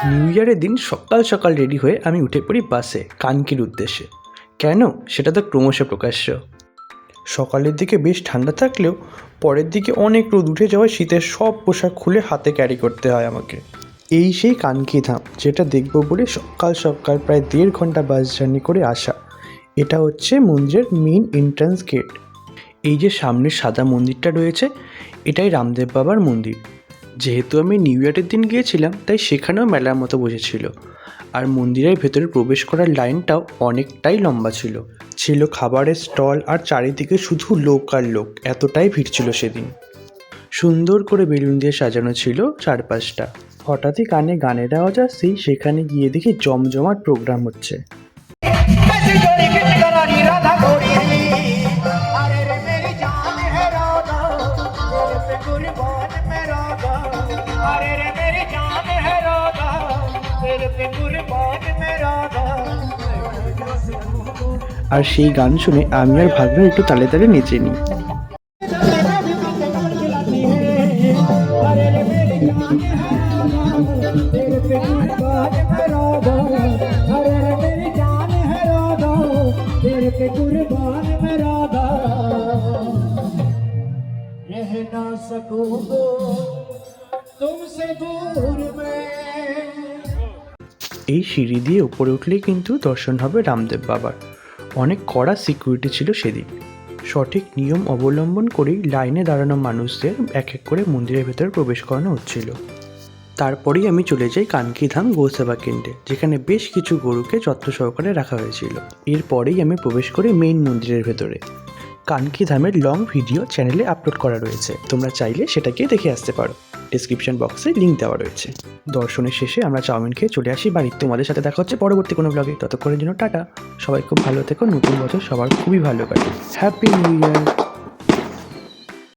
New ইয়ারের দিন সকাল সকাল রেডি হয়ে আমি উঠে পড়ি বাসে কানকির উদ্দেশ্যে। কেন সেটা তো ক্রমশ প্রকাশ্য। সকালের দিকে বেশ ঠান্ডা থাকলেও পরের দিকে অনেক রোদ উঠে যাওয়ায় শীতের সব পোশাক খুলে হাতে ক্যারি করতে হয় আমাকে। এই সেই কানকি ধাম যেটা দেখব বলে সকাল সকাল প্রায় 1.5 ঘন্টা বাস জার্নি করে আসা। এটা হচ্ছে মন্দিরের মেইন এন্ট্রান্স গেট। এই যে সামনের সাদা মন্দিরটা রয়েছে এটাই রামদেব বাবার মন্দির। যেহেতু আমি নিউ ইয়ারের দিন গিয়েছিলাম তাই সেখানেও মেলার মতো বসেছিল, আর মন্দিরের ভেতরে প্রবেশ করার লাইনটাও অনেকটাই লম্বা ছিল। ছিল খাবারের স্টল আর চারিদিকে শুধু লোক আর লোক, এতটাই ভিড় ছিল সেদিন। সুন্দর করে বেলুন দিয়ে সাজানো ছিল চারপাশটা। হঠাৎই কানে গানের আওয়াজ আসতেই সেখানে গিয়ে দেখি জমজমাট প্রোগ্রাম হচ্ছে। আর সেই গান শুনে আমি আর ভাবলাম একটু তালে তালে নেচে নিই। এই সিঁড়ি দিয়ে উপরে উঠলেই কিন্তু দর্শন হবে রামদেব বাবার। অনেক কড়া সিকিউরিটি ছিল সেদিন। সঠিক নিয়ম অবলম্বন করেই লাইনে দাঁড়ানো মানুষদের এক এক করে মন্দিরের ভেতরে প্রবেশ করানো হচ্ছিল। তারপরেই আমি চলে যাই কানকিধাম গৌসেবা কেন্দ্রে, যেখানে বেশ কিছু গরুকে যত্ন সহকারে রাখা হয়েছিল। এরপরেই আমি প্রবেশ করি মেইন মন্দিরের ভেতরে। কানকিধামের লং ভিডিও চ্যানেলে আপলোড করা রয়েছে, তোমরা চাইলে সেটাকে দেখে আসতে পারো। ডিসক্রিপশন বক্সে লিঙ্ক দেওয়া রয়েছে। দর্শনের শেষে আমরা চাউমিন খেয়ে চলে আসি বাড়ি। তোমাদের সাথে দেখা হচ্ছে পরবর্তী কোনো ব্লগে। ততক্ষণের জন্য টাটা। সবাই খুব ভালো থেকো। নতুন বছর সবার খুবই ভালো কাটে। Happy new year.